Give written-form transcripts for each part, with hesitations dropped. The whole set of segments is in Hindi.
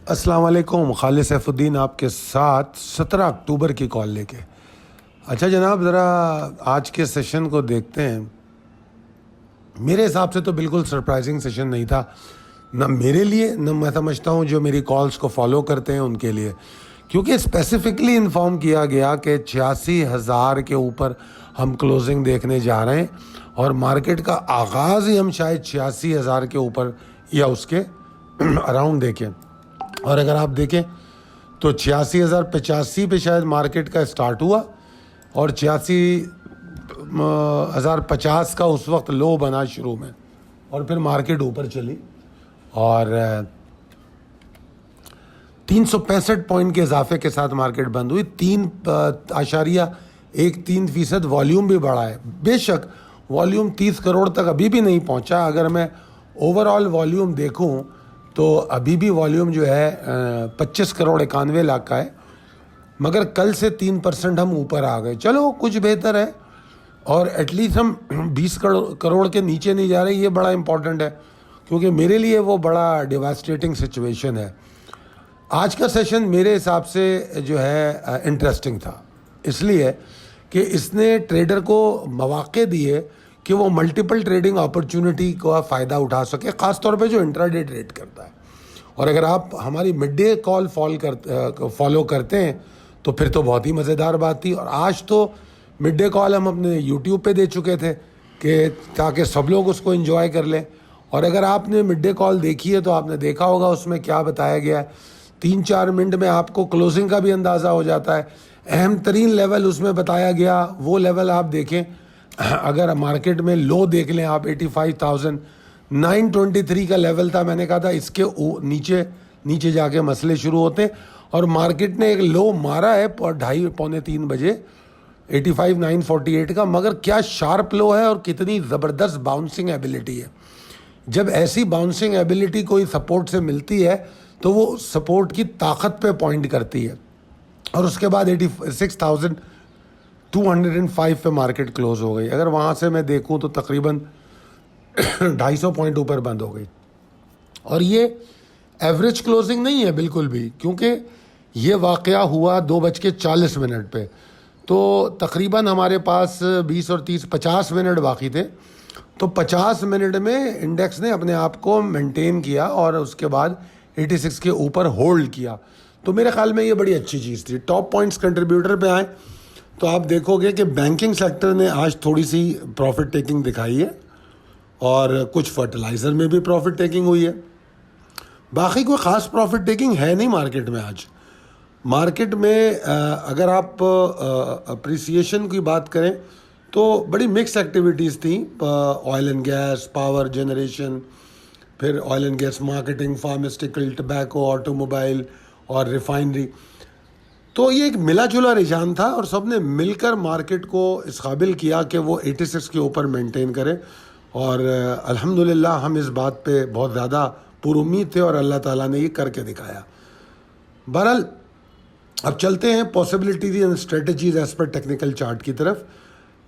अस्सलाम वालेकुम। खालिद सैफुद्दीन आपके साथ 17 अक्टूबर की कॉल लेके। अच्छा जनाब, ज़रा आज के सेशन को देखते हैं। मेरे हिसाब से तो बिल्कुल सरप्राइजिंग सेशन नहीं था, ना मेरे लिए, ना मैं समझता हूँ जो मेरी कॉल्स को फॉलो करते हैं उनके लिए, क्योंकि स्पेसिफिकली इन्फॉर्म किया गया कि 86,000 के ऊपर हम क्लोजिंग देखने जा रहे हैं और मार्केट का आगाज़ ही हम शायद 86,000 के ऊपर या उसके अराउंड देखें। और अगर आप देखें तो 86,085 पे शायद मार्केट का स्टार्ट हुआ और 86,050 का उस वक्त लो बना शुरू में, और फिर मार्केट ऊपर चली और 365 पॉइंट के इजाफे के साथ मार्केट बंद हुई। 3.13% वॉल्यूम भी बढ़ा है। बेशक वॉल्यूम 30 करोड़ तक अभी भी नहीं पहुंचा। अगर मैं ओवरऑल वॉल्यूम देखूं तो अभी भी वॉल्यूम जो है 25 करोड़ 91 लाख का है, मगर कल से 3% हम ऊपर आ गए। चलो कुछ बेहतर है, और एटलीस्ट हम 20 करोड़ के नीचे नहीं जा रहे। ये बड़ा इंपॉर्टेंट है, क्योंकि मेरे लिए वो बड़ा डिवास्टेटिंग सिचुएशन है। आज का सेशन मेरे हिसाब से जो है इंटरेस्टिंग था, इसलिए कि इसने ट्रेडर को मौके दिए कि वो मल्टीपल ट्रेडिंग अपॉर्चुनिटी का फ़ायदा उठा सके, ख़ास तौर पे जो इंट्राडे ट्रेड करता है। और अगर आप हमारी मिड डे कॉल फॉलो करते हैं तो फिर तो बहुत ही मज़ेदार बात थी। और आज तो मिड डे कॉल हम अपने यूट्यूब पे दे चुके थे कि ताकि सब लोग उसको एंजॉय कर लें। और अगर आपने मिड डे कॉल देखी है तो आपने देखा होगा उसमें क्या बताया गया है। 3-4 मिनट में आपको क्लोजिंग का भी अंदाज़ा हो जाता है। अहम तरीन लेवल उसमें बताया गया, वो लेवल आप देखें। अगर मार्केट में लो देख लें आप, 85,923 का लेवल था। मैंने कहा था इसके नीचे जाके मसले शुरू होते हैं, और मार्केट ने एक लो मारा है 2:30-3 बजे 85,948 का। मगर क्या शार्प लो है और कितनी ज़बरदस्त बाउंसिंग एबिलिटी है। जब ऐसी बाउंसिंग एबिलिटी कोई सपोर्ट से मिलती है तो वो सपोर्ट की ताकत पे पॉइंट करती है। और उसके बाद 86,205 पे मार्केट क्लोज हो गई। अगर वहाँ से मैं देखूँ तो तकरीबन 250 पॉइंट ऊपर बंद हो गई। और ये एवरेज क्लोजिंग नहीं है बिल्कुल भी, क्योंकि ये वाक़या हुआ 2:40 पे। तो तकरीबन हमारे पास 20 और 30 50 मिनट बाकी थे। तो 50 मिनट में इंडेक्स ने अपने आप को मेंटेन किया और उसके बाद 86 के ऊपर होल्ड किया। तो मेरे ख्याल में ये बड़ी अच्छी चीज़ थी। टॉप पॉइंट्स कंट्रीब्यूटर पे आए तो आप देखोगे कि बैंकिंग सेक्टर ने आज थोड़ी सी प्रॉफिट टेकिंग दिखाई है, और कुछ फर्टिलाइज़र में भी प्रॉफिट टेकिंग हुई है। बाकी कोई ख़ास प्रॉफिट टेकिंग है नहीं मार्केट में आज। मार्केट में अगर आप अप्रिसिएशन की बात करें तो बड़ी मिक्स एक्टिविटीज़ थी। Oil and gas, power generation, फिर oil and gas marketing, pharmaceutical, tobacco, automobile और रिफाइनरी। तो ये एक मिला जुला रुझान था, और सब ने मिलकर मार्केट को इस काबिल किया कि वो 86 के ऊपर मेंटेन करे। और अल्हम्दुलिल्लाह हम इस बात पे बहुत ज़्यादा पुरुम्मीद थे और अल्लाह ताला ने ये करके दिखाया। बहरहाल अब चलते हैं possibilities and strategies as per technical chart की तरफ।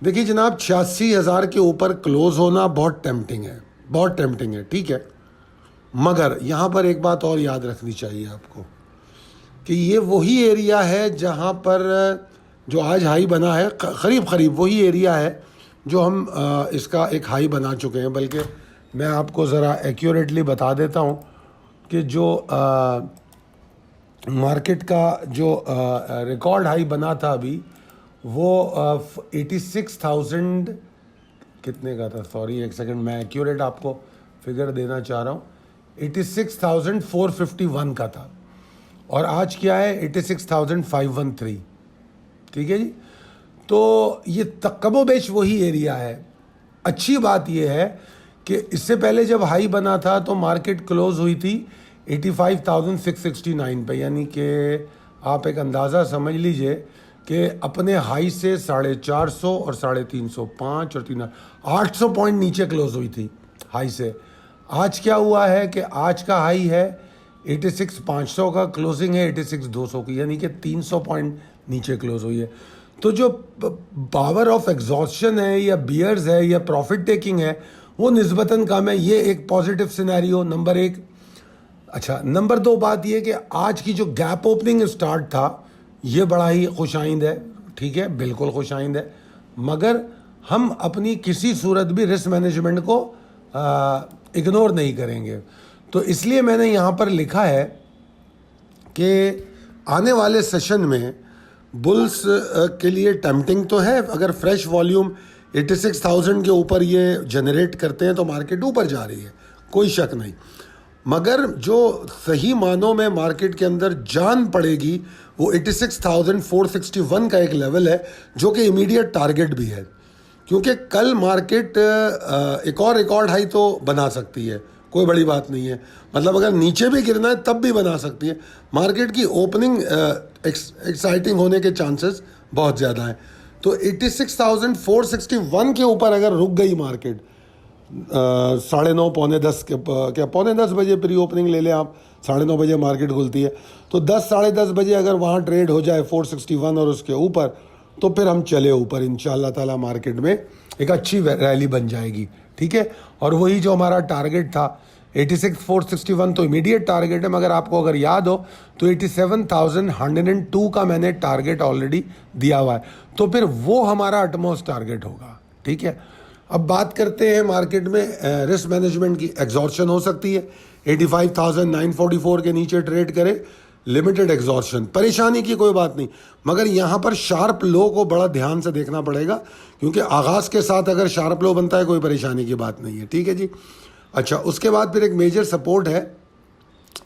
देखिए जनाब, 86,000 के ऊपर क्लोज होना बहुत टेम्पटिंग है, बहुत टेम्पटिंग है, ठीक है। मगर यहाँ पर एक बात और याद रखनी चाहिए आपको कि ये वही एरिया है जहाँ पर जो आज हाई बना है, करीब करीब वही एरिया है जो हम इसका एक हाई बना चुके हैं। बल्कि मैं आपको ज़रा एक्यूरेटली बता देता हूँ कि जो मार्केट का जो रिकॉर्ड हाई बना था अभी, वो 86,000 कितने का था। सॉरी एक सेकंड, मैं एक्यूरेट आपको फिगर देना चाह रहा हूँ। 86,451 का था, और आज क्या है 86,513। ठीक है जी। तो ये तकबोबेश वही एरिया है। अच्छी बात यह है कि इससे पहले जब हाई बना था तो मार्केट क्लोज हुई थी 85,669 पे, यानी कि आप एक अंदाज़ा समझ लीजिए कि अपने हाई से 450 और 350 और 800 पॉइंट नीचे क्लोज हुई थी हाई से। आज क्या हुआ है कि आज का हाई है 86,500 का, क्लोजिंग है 86,200 की, यानी कि 300 पॉइंट नीचे क्लोज हुई है। तो जो पावर ऑफ एग्जॉस्शन है या बियर्स है या प्रॉफिट टेकिंग है वो निस्बतन कम है। ये एक पॉजिटिव सिनेरियो नंबर 1। अच्छा, नंबर 2 बात ये कि आज की जो गैप ओपनिंग स्टार्ट था ये बड़ा ही खुशाइंद है, ठीक है, बिल्कुल खुशाइंद है, मगर हम अपनी किसी सूरत भी रिस्क मैनेजमेंट को इग्नोर नहीं करेंगे। तो इसलिए मैंने यहाँ पर लिखा है कि आने वाले सेशन में बुल्स के लिए टेम्पटिंग तो है, अगर फ्रेश वॉल्यूम 86,000 के ऊपर ये जनरेट करते हैं तो मार्केट ऊपर जा रही है, कोई शक नहीं, मगर जो सही मानों में मार्केट के अंदर जान पड़ेगी वो 86,461 का एक लेवल है जो कि इमीडिएट टारगेट भी है, क्योंकि कल मार्केट एक और रिकॉर्ड हाई तो बना सकती है, कोई बड़ी बात नहीं है, मतलब अगर नीचे भी गिरना है तब भी बना सकती है। मार्केट की ओपनिंग एक्साइटिंग होने के चांसेस बहुत ज़्यादा हैं। तो 86,461 के ऊपर अगर रुक गई मार्केट 9:30 पौने 10 के क्या पौने 10 बजे प्री ओपनिंग ले लें आप, 9:30 बजे मार्केट खुलती है, तो 10 साढ़े 10 बजे अगर वहाँ ट्रेड हो जाए 461 और उसके ऊपर, तो फिर हम चले ऊपर इंशाल्लाह ताला, मार्केट में एक अच्छी रैली बन जाएगी, ठीक है। और वही जो हमारा टारगेट था 86,461 तो इमीडिएट टारगेट है, मगर आपको अगर याद हो तो 87,102 का मैंने टारगेट ऑलरेडी दिया हुआ है, तो फिर वो हमारा अटमोस्ट टारगेट होगा, ठीक है। अब बात करते हैं मार्केट में रिस्क मैनेजमेंट की। एग्जॉर्शन हो सकती है, 85,944 के नीचे ट्रेड करे, लिमिटेड एग्जॉर्शन, परेशानी की कोई बात नहीं, मगर यहाँ पर शार्प लो को बड़ा ध्यान से देखना पड़ेगा, क्योंकि आगाज़ के साथ अगर शार्प लो बनता है कोई परेशानी की बात नहीं है, ठीक है जी। अच्छा, उसके बाद फिर एक मेजर सपोर्ट है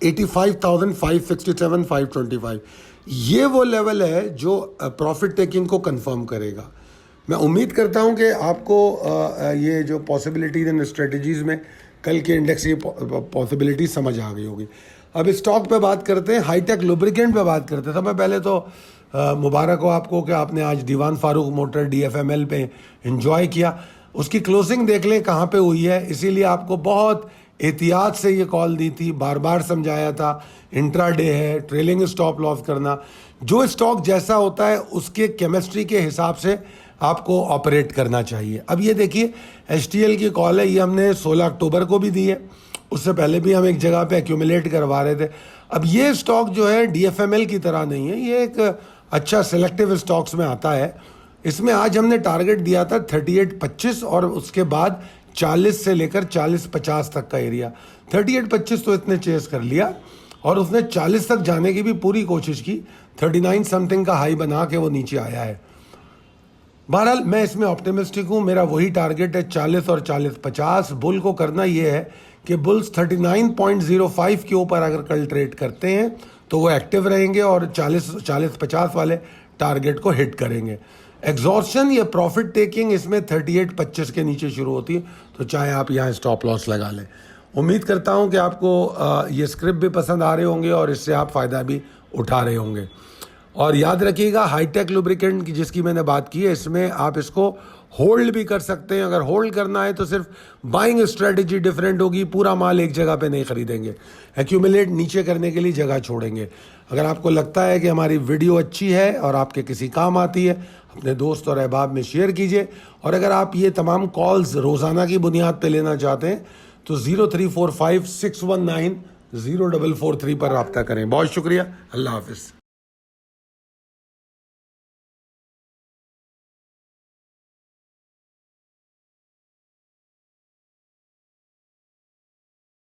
85,567 525, ये वो लेवल है जो प्रॉफिट टेकिंग को कंफर्म करेगा। मैं उम्मीद करता हूं कि आपको ये जो पॉसिबिलिटीज एंड स्ट्रेटजीज़ में कल के इंडेक्स की पॉसिबिलिटी समझ आ गई होगी। अब स्टॉक पे बात करते हैं, हाईटेक लुब्रिकेंट पे बात करते हैं। तो मैं पहले तो मुबारक हो आपको कि आपने आज दीवान फारूक मोटर DFML पे एंजॉय किया, उसकी क्लोजिंग देख लें कहाँ पे हुई है, इसीलिए आपको बहुत एहतियात से ये कॉल दी थी, बार बार समझाया था, इंट्राडे है, ट्रेलिंग स्टॉप लॉस करना, जो स्टॉक जैसा होता है उसके केमिस्ट्री के हिसाब से आपको ऑपरेट करना चाहिए। अब ये देखिए HTL की कॉल है, ये हमने 16 अक्टूबर को भी दी है, उससे पहले भी हम एक जगह पे एक्यूमुलेट करवा रहे थे। अब ये स्टॉक जो है DFML की तरह नहीं है, ये एक अच्छा सिलेक्टिव स्टॉक्स में आता है। इसमें आज हमने टारगेट दिया था 38.25 और उसके बाद 40 से लेकर 40.50 तक का एरिया। 38.25 तो इसने चेस कर लिया और उसने 40 तक जाने की भी पूरी कोशिश की, 39 समथिंग का हाई बना के वो नीचे आया है। बहरहाल मैं इसमें ऑप्टिमिस्टिक हूँ, मेरा वही टारगेट है 40 और 40.50। बुल को करना ये है कि बुल्स 39.05 के ऊपर अगर कल ट्रेड करते हैं तो वो एक्टिव रहेंगे और 40-50 वाले टारगेट को हिट करेंगे। एग्जॉर्शन या प्रॉफिट टेकिंग इसमें 38.25 के नीचे शुरू होती है, तो चाहे आप यहाँ स्टॉप लॉस लगा लें। उम्मीद करता हूँ कि आपको ये स्क्रिप्ट भी पसंद आ रहे होंगे और इससे आप फ़ायदा भी उठा रहे होंगे। और याद रखिएगा हाईटेक लुब्रिकेंट की जिसकी मैंने बात की है, इसमें आप इसको होल्ड भी कर सकते हैं। अगर होल्ड करना है तो सिर्फ बाइंग स्ट्रेटजी डिफरेंट होगी, पूरा माल एक जगह पे नहीं खरीदेंगे, एक्यूमुलेट नीचे करने के लिए जगह छोड़ेंगे। अगर आपको लगता है कि हमारी वीडियो अच्छी है और आपके किसी काम आती है, अपने दोस्त और अहबाब में शेयर कीजिए। और अगर आप ये तमाम कॉल्स रोज़ाना की बुनियाद पे लेना चाहते हैं तो 0345 619 0443 पर रब्ता करें। बहुत शुक्रिया, अल्लाह हाफिज़।